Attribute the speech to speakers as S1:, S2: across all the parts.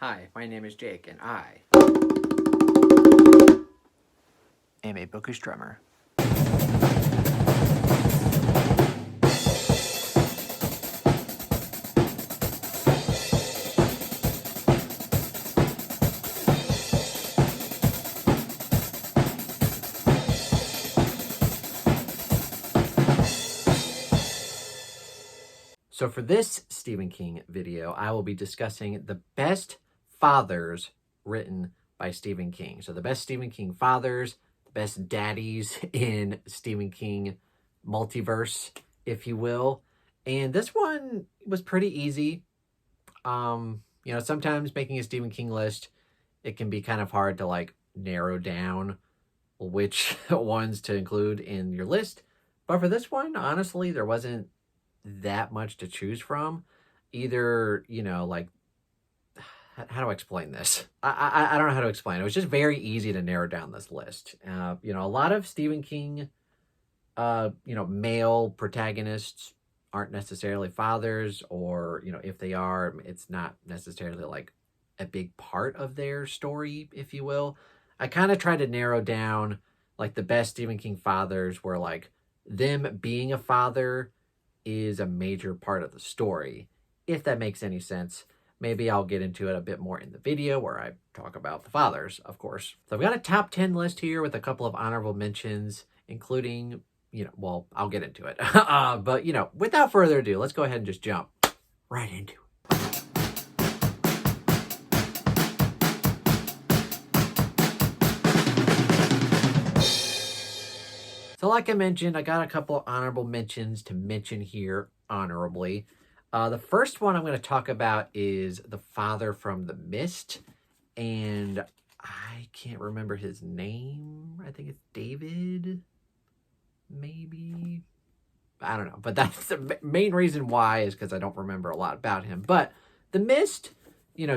S1: Hi, my name is Jake, and I am a bookish drummer. So for this Stephen King video, I will be discussing the best fathers written by Stephen King. So the best Stephen King fathers, the best daddies in Stephen King multiverse, if you will. And this one was pretty easy. Sometimes making a Stephen King list, it can be kind of hard to like narrow down which ones to include in your list. But for this one, honestly, there wasn't that much to choose from. Either, how do I explain this? I don't know how to explain it. It was just very easy to narrow down this list. A lot of Stephen King, male protagonists aren't necessarily fathers, or, if they are, it's not necessarily like a big part of their story, if you will. I kind of tried to narrow down like the best Stephen King fathers where like them being a father is a major part of the story. If that makes any sense, maybe I'll get into it a bit more in the video where I talk about the fathers, of course. So I've got a top 10 list here with a couple of honorable mentions, including, I'll get into it. But, without further ado, let's go ahead and just jump right into it. So like I mentioned, I got a couple of honorable mentions to mention here honorably. The first one I'm going to talk about is the father from The Mist, and I can't remember his name. I think it's David, maybe. I don't know, but that's the main reason why is because I don't remember a lot about him. But The Mist,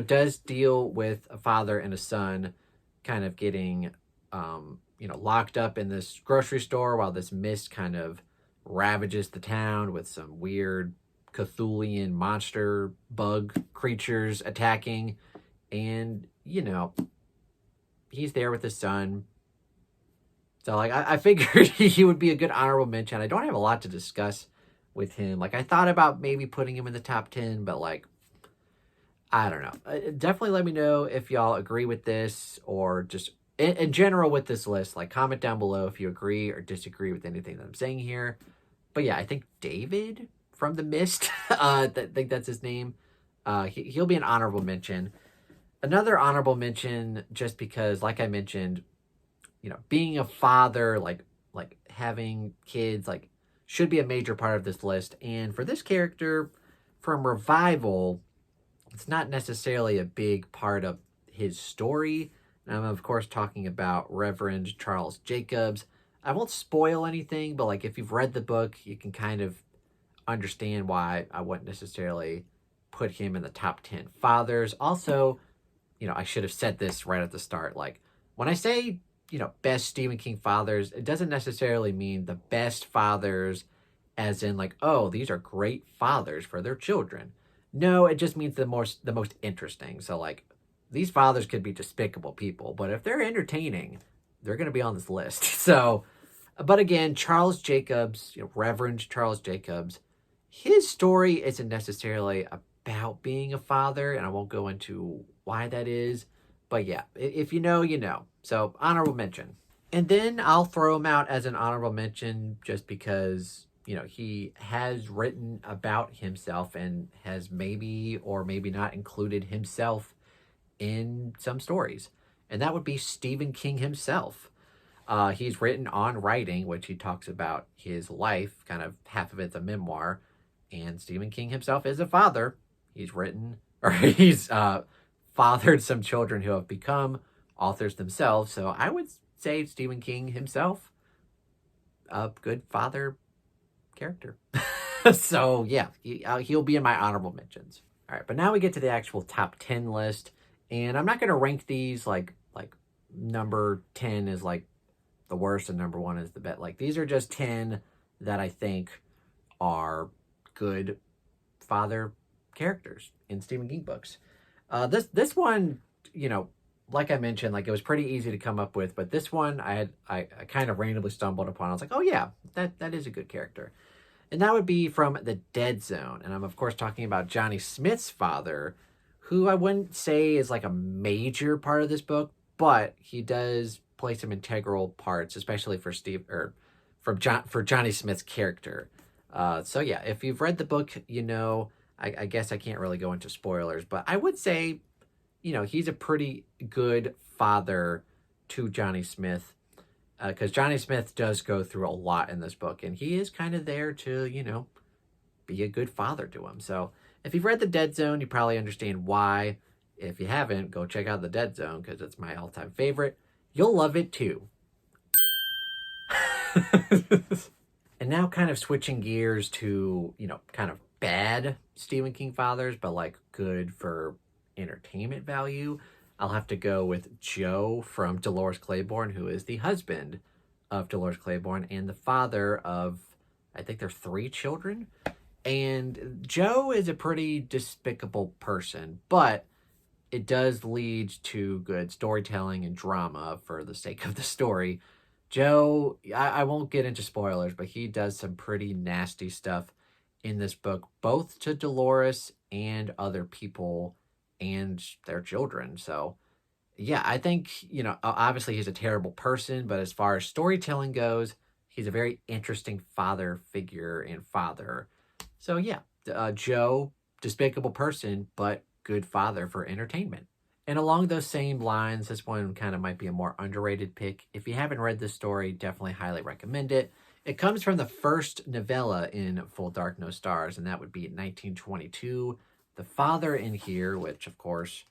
S1: does deal with a father and a son kind of getting locked up in this grocery store while this mist kind of ravages the town with some weird Cthulhian monster bug creatures attacking. And, he's there with his son. So, like, I figured he would be a good honorable mention. I don't have a lot to discuss with him. Like, I thought about maybe putting him in the top 10, but, like, I don't know. Definitely let me know if y'all agree with this or just in general with this list. Like, comment down below if you agree or disagree with anything that I'm saying here. But yeah, I think David from The Mist, I think that's his name. He'll be an honorable mention. Another honorable mention, just because, like I mentioned, being a father, like having kids, like should be a major part of this list. And for this character from Revival, it's not necessarily a big part of his story. And I'm, of course, talking about Reverend Charles Jacobs. I won't spoil anything, but like if you've read the book, you can kind of understand why I wouldn't necessarily put him in the top 10 fathers. Also, I should have said this right at the start. Like when I say, best Stephen King fathers, it doesn't necessarily mean the best fathers as in like, oh, these are great fathers for their children. No, it just means the most interesting. So like these fathers could be despicable people, but if they're entertaining, they're going to be on this list. So, but again, Charles Jacobs, Reverend Charles Jacobs, his story isn't necessarily about being a father, and I won't go into why that is. But yeah, if you know, you know. So honorable mention. And then I'll throw him out as an honorable mention just because, he has written about himself and has maybe or maybe not included himself in some stories. And that would be Stephen King himself. He's written On Writing, which he talks about his life, kind of half of it's a memoir. And Stephen King himself is a father. He's written, or he's fathered some children who have become authors themselves. So I would say Stephen King himself, a good father character. So yeah, he'll be in my honorable mentions. All right, but now we get to the actual top 10 list. And I'm not going to rank these like number 10 is like the worst and number 1 is the best. Like these are just 10 that I think are good father characters in Stephen King books. This one, you know, like I mentioned, like it was pretty easy to come up with, but this one I kind of randomly stumbled upon. I was like, oh yeah, that is a good character, and that would be from The Dead Zone, and I'm of course talking about Johnny Smith's father, who I wouldn't say is like a major part of this book, but he does play some integral parts, especially for Steve or for Johnny Smith's character. So yeah, if you've read the book, you know. I guess I can't really go into spoilers, but I would say, you know, he's a pretty good father to Johnny Smith, because Johnny Smith does go through a lot in this book, and he is kind of there to, you know, be a good father to him. So if you've read The Dead Zone, you probably understand why. If you haven't, go check out The Dead Zone because it's my all-time favorite. You'll love it too. And now kind of switching gears to, you know, kind of bad Stephen King fathers, but like good for entertainment value. I'll have to go with Joe from Dolores Claiborne, who is the husband of Dolores Claiborne and the father of, I think they're 3 children. And Joe is a pretty despicable person, but it does lead to good storytelling and drama for the sake of the story. Joe, I won't get into spoilers, but he does some pretty nasty stuff in this book, both to Dolores and other people and their children. So, yeah, I think, you know, obviously he's a terrible person, but as far as storytelling goes, he's a very interesting father figure and father. So, yeah, Joe, despicable person, but good father for entertainment. And along those same lines, this one kind of might be a more underrated pick. If you haven't read this story, definitely highly recommend it. It comes from the first novella in Full Dark No Stars, and that would be 1922. The father in here, which of course,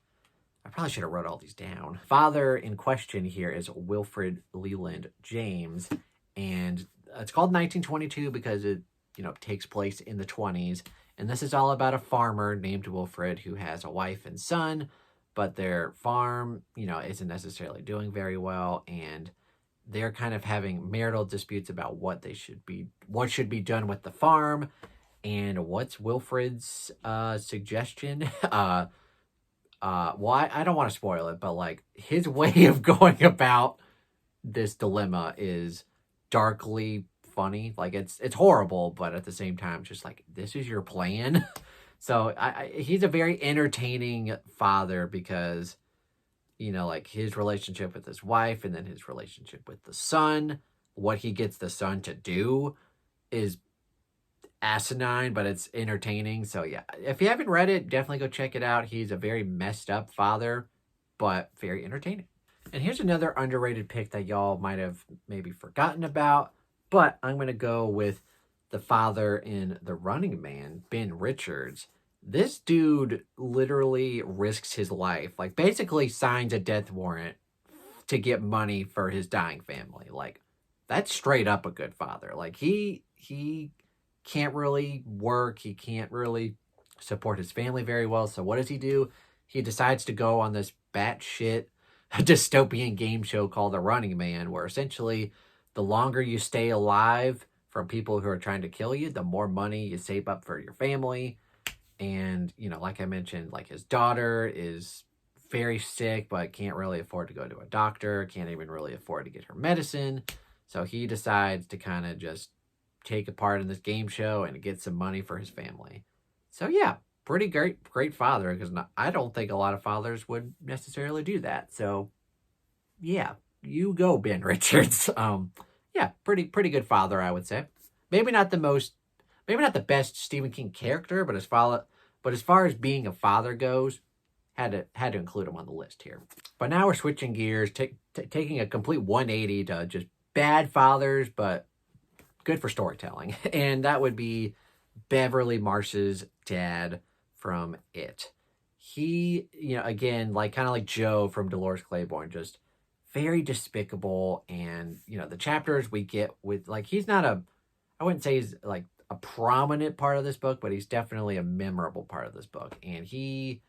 S1: I probably should have wrote all these down. Father in question here is Wilfred Leland James, and it's called 1922 because it, you know, takes place in the 20s. And this is all about a farmer named Wilfred who has a wife and son, but their farm, you know, isn't necessarily doing very well, and they're kind of having marital disputes about what should be done with the farm. And what's Wilfred's suggestion? Well, I don't want to spoil it, but like his way of going about this dilemma is darkly funny. Like it's horrible, but at the same time, just like this is your plan. So he's a very entertaining father because, you know, like his relationship with his wife and then his relationship with the son, what he gets the son to do is asinine, but it's entertaining. So yeah, if you haven't read it, definitely go check it out. He's a very messed up father, but very entertaining. And here's another underrated pick that y'all might have maybe forgotten about, but I'm going to go with the father in The Running Man, Ben Richards. This dude literally risks his life, like basically signs a death warrant to get money for his dying family. Like that's straight up a good father. Like he can't really work, he can't really support his family very well. So what does he do? He decides to go on this batshit dystopian game show called The Running Man, where essentially the longer you stay alive from people who are trying to kill you, the more money you save up for your family. And, you know, like I mentioned, like his daughter is very sick, but can't really afford to go to a doctor, can't even really afford to get her medicine. So he decides to kind of just take a part in this game show and get some money for his family. So yeah, pretty great father, because I don't think a lot of fathers would necessarily do that. So yeah, you go, Ben Richards. Yeah, pretty good father, I would say. Maybe not the most, maybe not the best Stephen King character, but as far as being a father goes, had to include him on the list here. But now we're switching gears, taking a complete 180 to just bad fathers, but good for storytelling. And that would be Beverly Marsh's dad from It. He, you know, again, like kind of like Joe from Dolores Claiborne, just very despicable. And, you know, the chapters we get with, like, he's not a, I wouldn't say he's like a prominent part of this book, but he's definitely a memorable part of this book. And he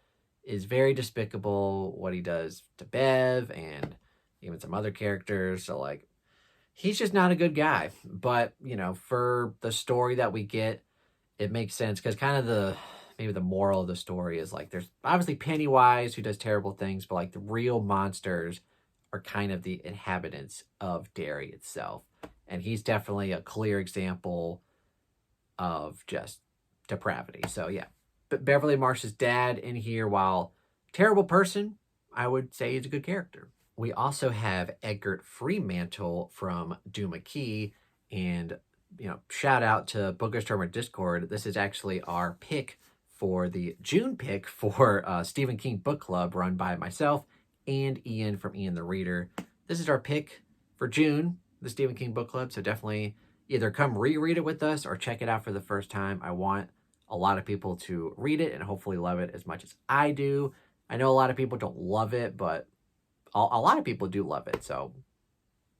S1: is very despicable what he does to Bev and even some other characters. So, like, he's just not a good guy. But, you know, for the story that we get, it makes sense because kind of maybe the moral of the story is like there's obviously Pennywise who does terrible things, but like the real monsters are kind of the inhabitants of Derry itself. And he's definitely a clear example of just depravity. So yeah, but Beverly Marsh's dad in here, while terrible person, I would say he's a good character. We also have Egbert Freemantle from Duma Key, and shout out to Booker Stormer Discord. This is actually our pick for the June pick for Stephen King Book Club, run by myself and Ian from Ian the Reader. This is our pick for June, the Stephen King Book Club. So definitely either come reread it with us or check it out for the first time. I want a lot of people to read it and hopefully love it as much as I do. I know a lot of people don't love it, but a lot of people do love it. So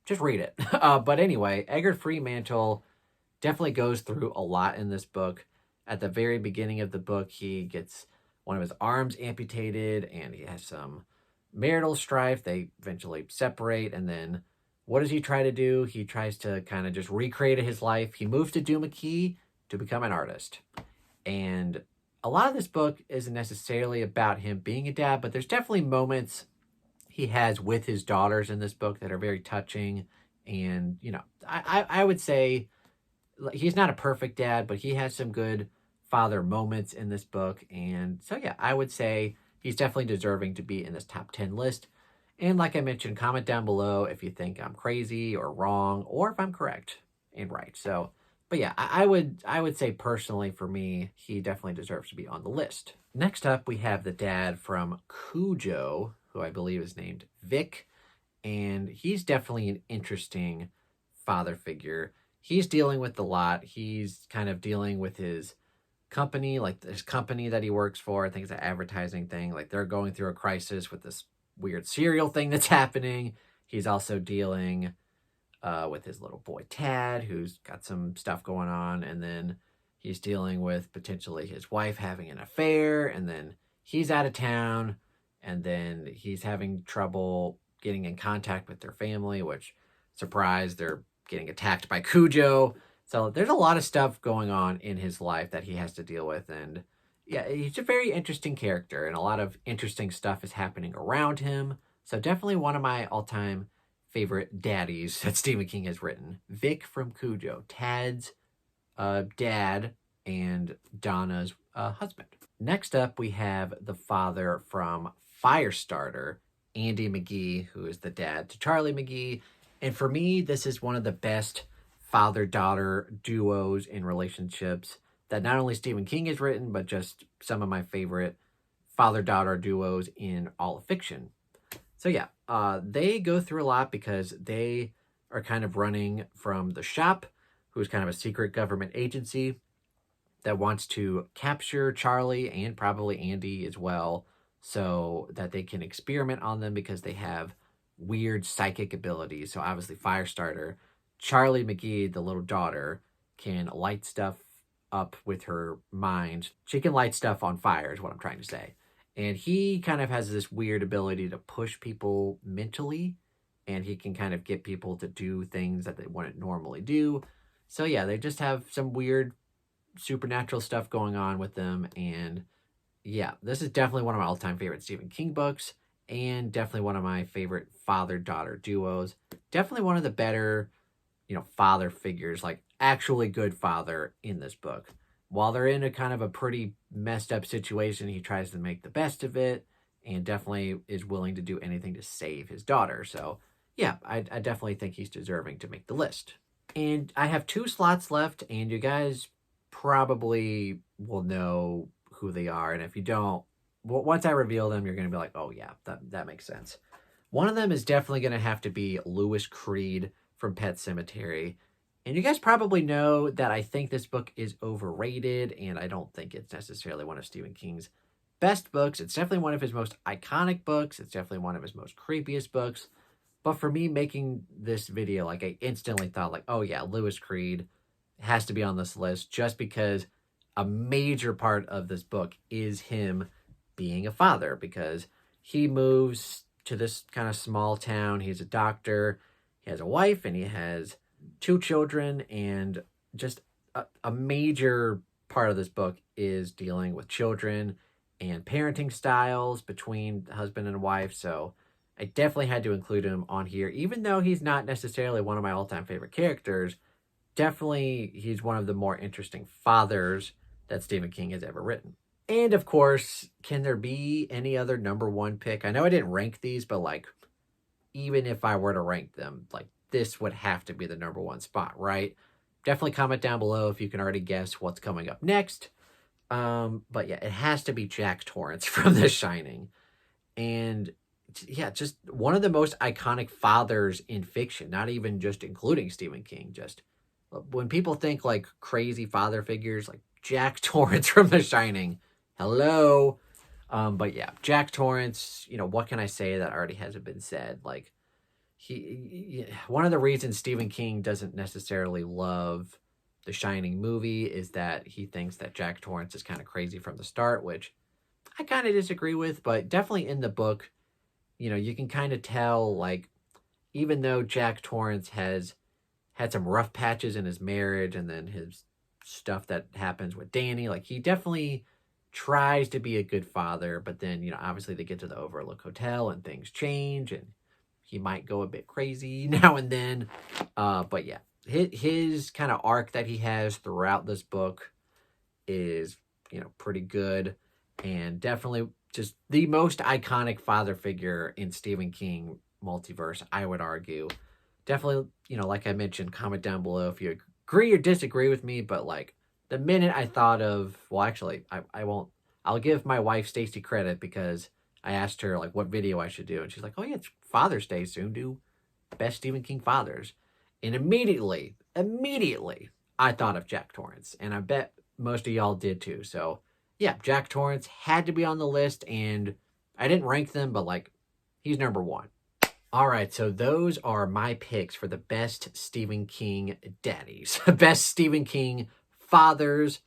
S1: just read it. But anyway, Egbert Freemantle definitely goes through a lot in this book. At the very beginning of the book, he gets one of his arms amputated and he has some marital strife. They eventually separate, and then what does he try to do? He tries to kind of just recreate his life. He moves to Duma Key to become an artist. And a lot of this book isn't necessarily about him being a dad, but there's definitely moments he has with his daughters in this book that are very touching. And, I would say he's not a perfect dad, but he has some good father moments in this book. And so, yeah, I would say he's definitely deserving to be in this top 10 list. And like I mentioned, comment down below if you think I'm crazy or wrong, or if I'm correct and right. So, but yeah, I would say personally for me, he definitely deserves to be on the list. Next up, we have the dad from Cujo, who I believe is named Vic. And he's definitely an interesting father figure. He's dealing with a lot. He's kind of dealing with his company, like this company that he works for. I think it's an advertising thing. Like they're going through a crisis with this weird cereal thing that's happening. He's also dealing with his little boy Tad, who's got some stuff going on. And then he's dealing with potentially his wife having an affair. And then he's out of town. And then he's having trouble getting in contact with their family, which, surprise, they're getting attacked by Cujo. So there's a lot of stuff going on in his life that he has to deal with. And yeah, he's a very interesting character, and a lot of interesting stuff is happening around him. So definitely one of my all-time favorite daddies that Stephen King has written. Vic from Cujo, Tad's dad and Donna's husband. Next up, we have the father from Firestarter, Andy McGee, who is the dad to Charlie McGee. And for me, this is one of the best father-daughter duos in relationships that not only Stephen King has written, but just some of my favorite father-daughter duos in all of fiction. So yeah, they go through a lot because they are kind of running from the Shop, who's kind of a secret government agency that wants to capture Charlie and probably Andy as well, so that they can experiment on them because they have weird psychic abilities. So obviously Firestarter, Charlie McGee, the little daughter, can light stuff up with her mind. She can light stuff on fire is what I'm trying to say. And he kind of has this weird ability to push people mentally, and he can kind of get people to do things that they wouldn't normally do. So yeah, they just have some weird supernatural stuff going on with them. And yeah, this is definitely one of my all-time favorite Stephen King books, and definitely one of my favorite father-daughter duos. Definitely one of the better, father figures, like actually good father in this book. While they're in a kind of a pretty messed up situation, he tries to make the best of it and definitely is willing to do anything to save his daughter. So yeah, I definitely think he's deserving to make the list. And I have 2 slots left, and you guys probably will know who they are. And if you don't, once I reveal them, you're going to be like, oh yeah, that makes sense. One of them is definitely going to have to be Louis Creed from Pet Sematary. And you guys probably know that I think this book is overrated, and I don't think it's necessarily one of Stephen King's best books. It's definitely one of his most iconic books. It's definitely one of his most creepiest books. But for me making this video, like I instantly thought like, oh yeah, Louis Creed has to be on this list just because a major part of this book is him being a father, because he moves to this kind of small town. He's a doctor. He has a wife and he has 2 children, and just a major part of this book is dealing with children and parenting styles between husband and wife. So I definitely had to include him on here, even though he's not necessarily one of my all-time favorite characters. Definitely, he's one of the more interesting fathers that Stephen King has ever written. And of course, can there be any other number one pick? I know I didn't rank these, but like, even if I were to rank them, like, this would have to be the number one spot, right? Definitely comment down below if you can already guess what's coming up next. But yeah, it has to be Jack Torrance from The Shining. And yeah, just one of the most iconic fathers in fiction, not even just including Stephen King. Just when people think like crazy father figures, like Jack Torrance from The Shining, hello. But yeah, Jack Torrance, you know, what can I say that already hasn't been said? Like, one of the reasons Stephen King doesn't necessarily love the Shining movie is that he thinks that Jack Torrance is kind of crazy from the start, which I kind of disagree with, but definitely in the book, you know, you can kind of tell, like, even though Jack Torrance has had some rough patches in his marriage and then his stuff that happens with Danny, like, he definitely tries to be a good father, but then, you know, obviously they get to the Overlook Hotel and things change and he might go a bit crazy now and then. But yeah, his kind of arc that he has throughout this book is, you know, pretty good, and definitely just the most iconic father figure in Stephen King multiverse, I would argue. Definitely, you know, like I mentioned, comment down below if you agree or disagree with me, but like the minute I thought of, well, actually, I won't, I'll give my wife Stacy credit because I asked her like what video I should do, and she's like, oh yeah, it's Father's Day soon, do best Stephen King fathers. And immediately, I thought of Jack Torrance, and I bet most of y'all did too. So yeah, Jack Torrance had to be on the list, and I didn't rank them, but like, he's number one. All right, so those are my picks for the best Stephen King daddies, best Stephen King fathers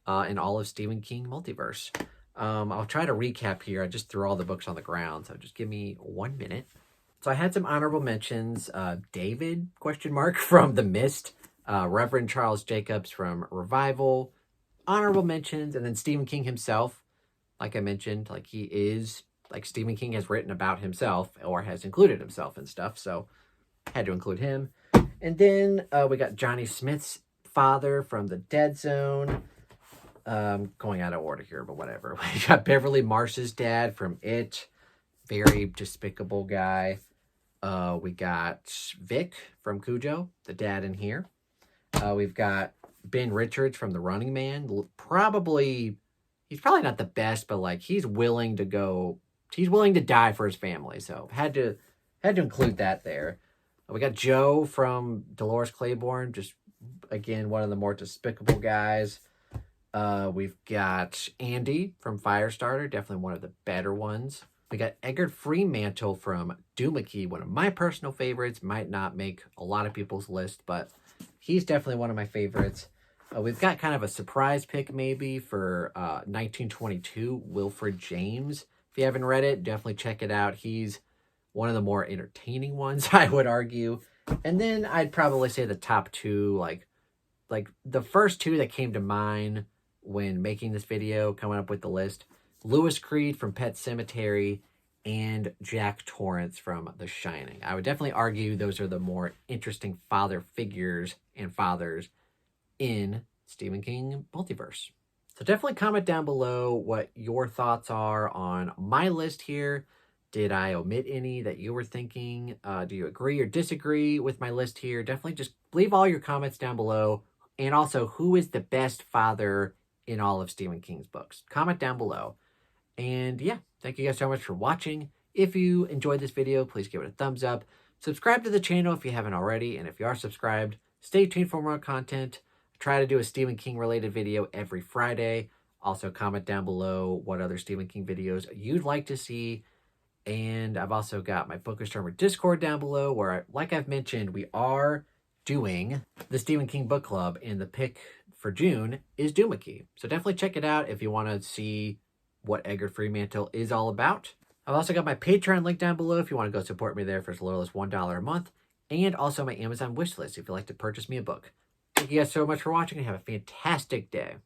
S1: in all of Stephen King multiverse. I'll try to recap here. I just threw all the books on the ground, so just give me 1 minute. So I had some honorable mentions. David, question mark, from The Mist. Reverend Charles Jacobs from Revival. Honorable mentions. And then Stephen King himself. Like I mentioned, like he is, like Stephen King has written about himself or has included himself and stuff. So had to include him. And then we got Johnny Smith's father from The Dead Zone. Going out of order here, but whatever. We got Beverly Marsh's dad from It. Very despicable guy. We got Vic from Cujo, the dad in here. We've got Ben Richards from The Running Man. He's probably not the best, but like he's willing to die for his family. So had to include that there. We got Joe from Dolores Claiborne, just again one of the more despicable guys. We've got Andy from Firestarter, definitely one of the better ones. We got Eggert Freemantle from Doohickey, one of my personal favorites. Might not make a lot of people's list, but he's definitely one of my favorites. We've got kind of a surprise pick maybe for 1922, Wilfred James. If you haven't read it, definitely check it out. He's one of the more entertaining ones, I would argue. And then I'd probably say the top two, like the first two that came to mind when making this video, coming up with the list, Louis Creed from Pet Sematary and Jack Torrance from The Shining. I would definitely argue those are the more interesting father figures and fathers in Stephen King multiverse. So definitely comment down below what your thoughts are on my list here. Did I omit any that you were thinking? Do you agree or disagree with my list here? Definitely just leave all your comments down below. And also, who is the best father in all of Stephen King's books? Comment down below. And yeah, thank you guys so much for watching. If you enjoyed this video, please give it a thumbs up. Subscribe to the channel if you haven't already. And if you are subscribed, stay tuned for more content. I try to do a Stephen King related video every Friday. Also comment down below what other Stephen King videos you'd like to see. And I've also got my Bookish Drummer Discord down below where, like I've mentioned, we are doing the Stephen King Book Club, and the pick for June is Doohickey. So definitely check it out if you want to see what Eggert Freemantle is all about. I've also got my Patreon link down below if you want to go support me there for as little as $1 a month, and also my Amazon wishlist if you'd like to purchase me a book. Thank you guys so much for watching and have a fantastic day.